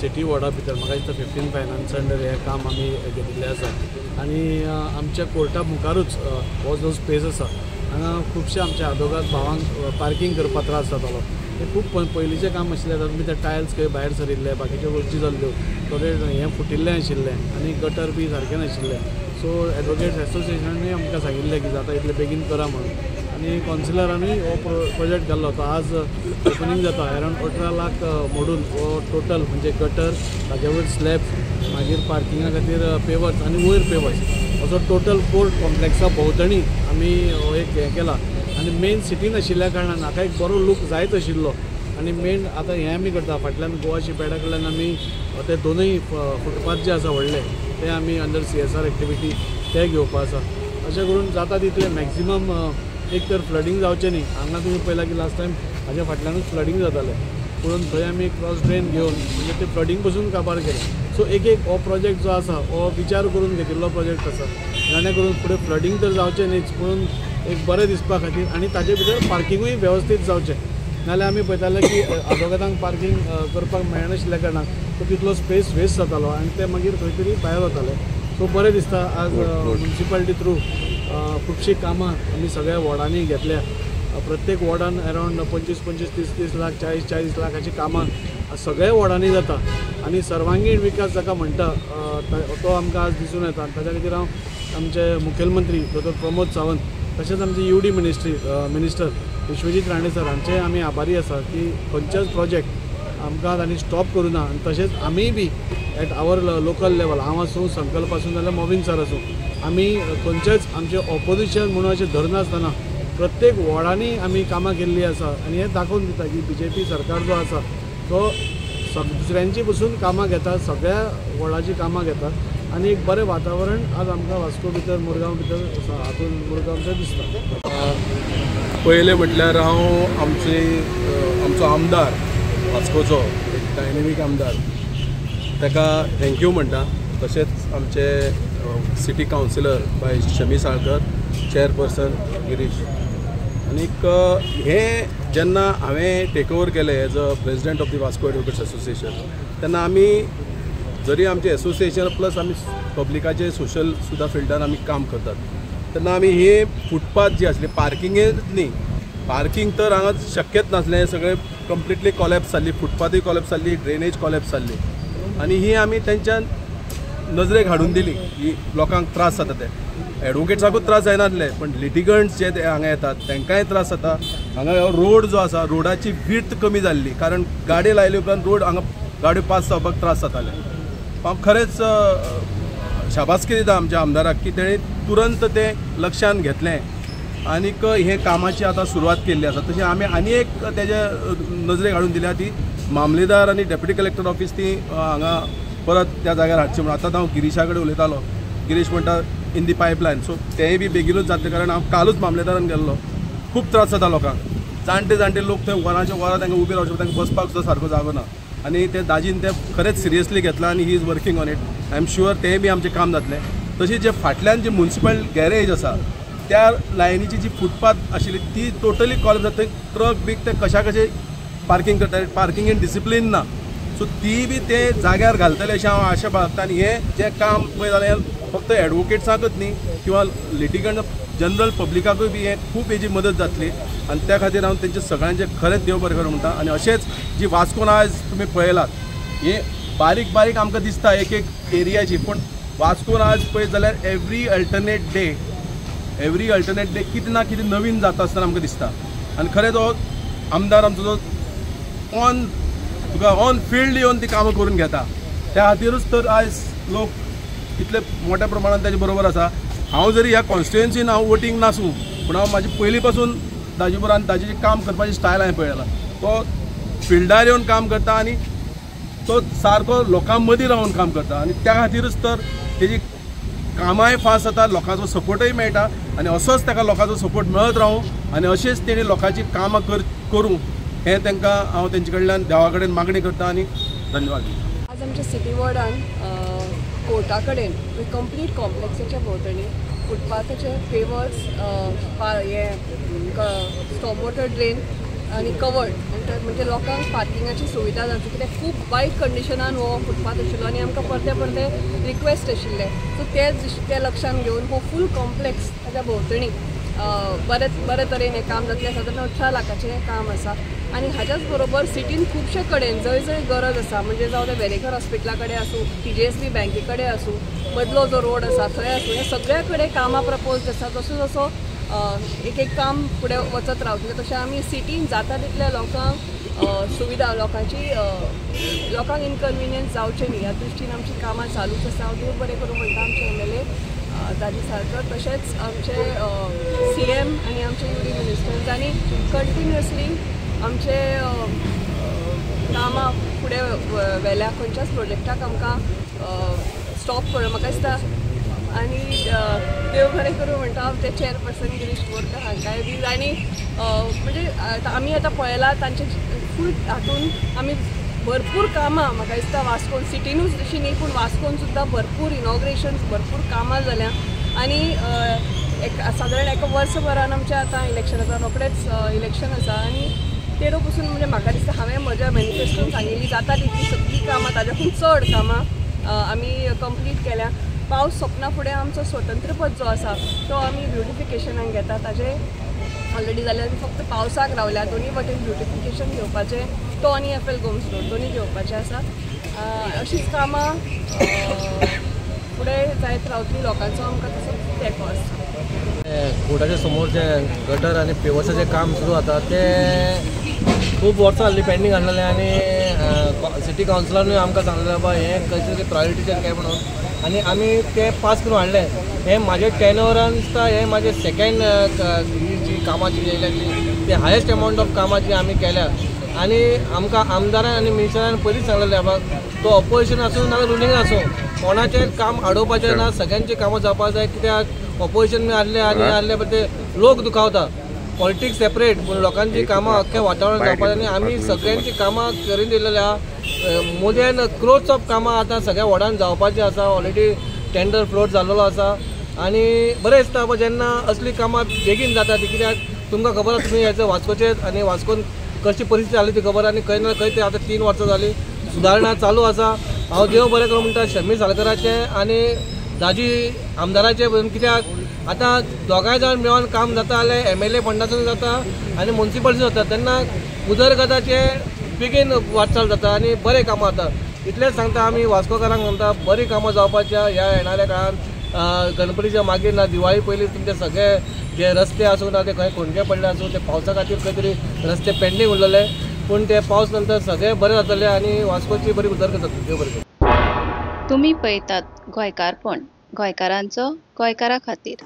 City वॉर्डा भितर म्हाका दिसता 15 फायनान्स अंडर हे काम आमी घेतिल्लें आसा आनी आमच्या कोर्टा मुखारूच हो जो स्पेस आसा हांगा खुबशे आमच्या आदोगाद भावांक पार्किंग करपाक त्रास जातालो. ते खूब पयलींचें काम आशिल्लें तातूंत ते टायल्स खंय भायर सरिल्ले बाकीच्यो गोश्टी जाल्ल्यो थोडे हें फुटिल्लें आशिल्लें आनी गटर बी सारकें नाशिल्लें. सो एडवोकेट्स एसोसिएशनानूय आमकां सांगिल्लें की जाता इतलें बेगीन करा म्हणून आनी कावन्सिलरानूय हो प्रोजेक्ट घाल्लो तो आज ओपनिंग जाता. अरावंड 18 लाख मोडून हो टोटल म्हणजे गटर ताजे वयर स्लॅब मागीर पार्किंगा खातीर पेवर्स आनी वयर पेवर्स असो टोटल कोर्ट कॉम्प्लेक्सा भोंवतणी आमी एक हें केलां. आनी मेन सिटीन आशिल्ल्या कारणान हाका एक बरो लूक जायत आशिल्लो आनी मेन आतां हें आमी करता फाटल्यान गोवा शिपयार्डा कडल्यान आमी ते दोनूय फुटपाथ जे आसा व्हडले ते आमी अंडर CSR एक्टिविटी ते घेवपा आसा. अशें करून जाता तितले मॅक्झिमम एक तर फ्लडींग जावचें न्ही. हांगा तुमी पळयलां की लास्ट टायम हाज्या फाटल्यानूच फ्लडींग जातालें पूण थंय आमी क्रॉस ड्रेन घेवन म्हणजे ते फ्लडींग पसून काबार केलें. सो एक हो प्रोजेक्ट जो आसा हो विचार करून घेतिल्लो प्रोजेक्ट आसा जेणे करून फुडें फ्लडींग तर जावचें न्हीच पूण एक बरें दिसपा खातीर आनी ताजे भितर पार्किंगूय वेवस्थीत जावचें. नाल्यार आमी पळयताले की आदोगादांक पार्किंग करपाक मेळनाशिल्ल्या कारणान तो तितलो स्पेस वेस्ट जातालो आनी ते मागीर खंय तरी भायर वताले. सो बरें दिसता आज म्युनिसिपालिटी थ्रू खुबशीं कामां आमी सगळ्या वॉर्डांनी घेतल्या. प्रत्येक वॉर्डान अरावंड 25-25, 30-30 लाख 40-40 लाखाची कामां सगळ्या वॉर्डांनी जाता आनी सर्वांगीण विकास जाका म्हणटा तो आमकां आज दिसून येता. आनी ताच्या खातीर हांव आमचे मुखेलमंत्री डॉ. प्रमोद सावंत तशेंच आमचे UD minister Vishwajit Rane sir हांचे आमी आभारी आसा की खंयचेच प्रोजेक्ट आमकां तांणी स्टॉप करूं ना. आनी तशेंच आमीय बी एट आवर लोकल लेवल हांव आसूं संकल्प आसूं नाल्यार मोविन सर आसूं आमी खंयचेच आमचें ऑपोजिशन म्हणून अशें धरनासतना प्रत्येक वॉर्डांनी आमी कामां केल्लीं आसा आनी हें दाखोवन दिता की BJP सरकार जो आसा तो दुसऱ्यांची पसून कामां घेता सगळ्या वॉर्डाची कामां घेता आनी एक बरें वातावरण आज आमकां वास्को भितर मुरगांव भितर हातून मुरगांवचें दिसता. पयलें म्हटल्यार हांव आमचो आमदार वास्कोचो एक डायनेमीक आमदार ताका थँक्यू म्हणटा. तशेंच आमचे सिटी कावन्सिलर बाय शमी साळकर, चेअरपर्सन गिरीश. आनीक हें जेन्ना हांवें टेक ओवर केलें as a president of the Vasco advocates association तेन्ना आमी जरी आमचे एसोसिएशन प्लस आमी पब्लिकाचे सोशल सुद्दां फिल्डान आमी काम करतात तेन्ना आमी हे फुटपाथ जी आसली पार्किंगेच न्ही पार्किंग तर हांगा शक्यच नासलें. सगळें कंप्लिटली कॉलेप्स जाल्ली, फुटपाथूय कॉलेप्स जाल्ली, ड्रेनेज कॉलेप्स जाल्ली आनी ही आमी तेंच्या नजरेक हाडून दिली की लोकांक त्रास जाता ते. एडवोकेट्साकूच त्रास जायनासले पण लिटिगंट्स जे हांगा येतात तांकांय त्रास जाता. हांगा रोड जो आसा रोडाची विड्थ कमी जाल्ली कारण गाडी लायले उपरांत रोड हांगा गाडयो पास जावपाक त्रास जाताले. हांव खरेंच शाबासकी दिता आमच्या आमदाराक की तेणी तुरंत ते लक्षांत घेतलें आनीक हे कामाची आतां सुरवात केल्ली आसा. तशें आमी आनी एक तेजे नजरेक हाडून दिल्या ती मामलेदार आनी डेप्युटी कलेक्टर ऑफिस ती हांगा परत त्या जाग्यार हाडची म्हणून. आतां हांव गिरीशा कडेन उलयतालो, गिरीश म्हणटा इन दी पायपलायन. सो तेंय बी बेगीनूच जातलें कारण हांव कालूच मामलेदारान गेल्लो. खूब त्रास जाता लोकांक, जाणटे लोक थंय वरांच्या वरां तांकां उबे रावचे तांकां बसपाक सुद्दां सारको जागो ना आनी ते दाजीन ते खरेंच सिरियसली घेतला आनी he is working on it. I am sure तेंय बी आमचें काम जातलें. तशें जे फाटल्यान जे म्युनिसिपल गॅरेज आसा त्या लायनीची जी फुटपाथ आशिल्ली ती टोटली कॉलेज जाता. थंय ट्रक बीक ते कशे पार्किंग करता, पार्किंग इन डिसिप्लीन ना. सो ती बी ते जाग्यार घालतले अशें हांव आशा बाळगता. आनी हें जें काम पळय जाल्यार फक्त एडवोकेट्सांकच न्ही किंवा लिटिगंट जनरल पब्लिकाकूय बी हें खूब हेजी मदत जातली आनी त्या खातीर हांव तेंचे सगळ्यांचे खरेंच देव बरें करूं म्हणटा. आनी अशेंच जी वास्कोन आज तुमी पळयलात हे बारीक आमकां दिसता एक एरियाची पूण वास्कोन आज पळयत जाल्यार एवरी अल्टरनेट डे कितें ना कितें नवीन जाता आसतना आमकां दिसता. आनी खरेंच हो आमदार आमचो जो ऑन फिल्ड येवन ती कामां करून घेता त्या खातीरूच तर आयज लोक इतले मोठ्या प्रमाणात ताजे बरोबर आसा. हांव जरी ह्या कॉन्स्टिट्युएन्सीन हांव वोटींग नासूं पूण हांव म्हाजी पयलीं पासून ताजे बरोबर आनी ताजें काम करपाची स्टायल हांवें पळयला. तो फिल्डार येवन काम करता आनी तो सारको लोकां मदीं रावन काम करता आनी त्या खातीरच तर तेजी कामांय फास्ट जाता, लोकांचो सपोर्टय मेळटा आनी असोच ताका लोकांचो सपोर्ट मेळत रावूं आनी अशेंच तेणी लोकांची कामां करूं हें तांकां हांव तेंचे कडल्यान देवा कडेन मागणी करता आनी धन्यवाद. आज आमच्या सिटी वॉर्डान कोर्टा कडेन कंप्लीट कॉम्प्लेक्साच्या भोंवतणी फुटपाथाचे पेवर्स हे स्टॉम वॉटर ड्रेन आनी कवर्ड म्हणजे लोकांक पार्किंगाची सुविधा जावची कित्याक खूब वायट कंडिशनान हो फुटपाथ आशिल्लो आनी आमकां परते परते रिक्वेस्ट आशिल्ले सो ते लक्षांत घेवन हो फूल कॉम्प्लेक्स ताच्या भोंवतणी बरे तरेन हें काम जातलें सादारण 18 लाखाचें हें काम आसा आनी हाच्याच बरोबर सिटीन खुबशे कडेन जंय जंय गरज आसा म्हणजे जावं ते वेरेकर हॉस्पिटला कडेन आसूं TJSB बँके कडेन आसूं मदलो जो रोड आसा थंय आसूं हे सगळ्या कडेन कामां प्रपोज्ड आसा जसो जसो एक काम फुडें वचत रावतलें तशें आमी सिटीन जाता तितल्या लोकांक सुविधा लोकांक इनकन्विनियन्स जावचें न्ही ह्या दृश्टीन आमची कामां चालूच आसा हांव देव बरें करूं म्हणटा आमचे MLA दाजी सारकर तशेंच आमचे CM आनी आमचे युडी मिनिस्टर्सांनी कंटिन्युअसली आमचे कामां फुडें व्हेल्या खंयच्याच प्रोजेक्टाक आमकां स्टॉप करूं म्हाका दिसता आनी देव बरें करूं म्हणटा हांव ते चेअरपर्सन गिरीश बोरकर हांकांय बी आनी म्हणजे आमी आतां पळयलां तांचे फूल हातून आमी भरपूर कामां म्हाका दिसता वास्कोन सिटीनूच अशी न्ही पूण वास्कोन सुद्दां भरपूर इनॉग्रेशन्स भरपूर कामां जाल्या आनी सादारण एका वर्सभरान आमच्या आतां इलेक्शनाचा रोखडेंच इलेक्शन आसा आनी तेडो पसून म्हणजे म्हाका दिसता हांवें म्हज्या मॅनिफेस्टोन सांगिल्ली जाता तितली सगळीं कामां ताच्याकून चड कामां आमी कंप्लीट केल्या पावस सोंपना फुडें आमचो स्वतंत्रपद जो आसा तो आमी ब्युटिफिकेशनाक घेता ताजें ऑलरेडी जाल्यार फक्त पावसाक रावल्या दोनी वटेन ब्युटिफिकेशन घेवपाचें तो आनी FL गोम्स रोड दोनी घेवपाचें आसा अशीच कामां फुडें जायत रावतली लोकांचो आमकां तसो तेंको आसता कोर्टाच्या समोर जे गटर आणि पेवर्साचें काम सुरू जाता ते खूब वर्सां जाल्लीं पेंडींग आसलेलें आनी सिटी कावन्सिलानूय आमकां सांगलेलें बाबा हें खंय तरी प्रायोरिटीचेर काय म्हणून आनी आमी ते पास करून हाडलें हें म्हाजे टेनोरान दिसता हें म्हाजें सेकेंड जी कामां जी येयल्या ती हायेस्ट अमावंट ऑफ कामां जी आमी केल्या आनी आमकां आमदारान आनी मिनिस्टरान पयलींच सांगलेलें बाबा तो ऑपोजिशन आसूं नाजाल्यार रुलींग आसूं कोणाचें काम आडोवपाचें ना सगळ्यांचीं कामां जावपाक जाय कित्याक ऑपोजिशन आसले बट ते लोक दुखावता पॉलिटिक्स सेपरेट पूण लोकांची कामां अख्ख्या वातावरण जावपाक जाय आनी आमी सगळ्यांची कामां करून दिलेली आहा मोदीन क्रोड्स ऑफ कामां आतां सगळ्या वॉर्डान जावपाची आसा ऑलरेडी टेंडर फ्लोट जाल्लो आसा आनी बरें दिसता बाबा जेन्ना असली कामां बेगीन जाता ती कित्याक तुमकां खबर आसा तुमी हेजे वास्कोचेर आनी वास्कोन कशी परिस्थिती जाली ती खबर आनी खंय ना खंय ते आतां 3 वर्सां जालीं सुदारणा चालू आसा हांव देव बरें करूं म्हणटा शमी सालकराचें आनी दाजी आमदाराचें कित्याक आतां दोगांय जाण मेळोन काम जाता जाल्यार MLA फंडासून जाता आनी मुन्सिपालिटीसून जाता तेन्ना उदरगताचे बेगीन वाटचाल जाता आनी बरें कामां जाता इतलेंच सांगता आमी वास्कोकारांक म्हणटा बरीं कामां जावपाच्या ह्या येणाऱ्या काळान गणपतीच्या मागीर ना दिवाळी पयलीं तुमचे सगळे जे रस्ते आसूं ना ते खंय खोणके पडले आसूं ते पावसा खातीर खंय तरी रस्ते पेंडींग उरलेले पूण ते पावस नंतर सगळे बरें जातले आनी वास्कोची बरी उदरगत जातली देव बरें करूं. तुम्ही पळयतात गोंयकारपण गोंयकारांचो गोंयकारा खातीर.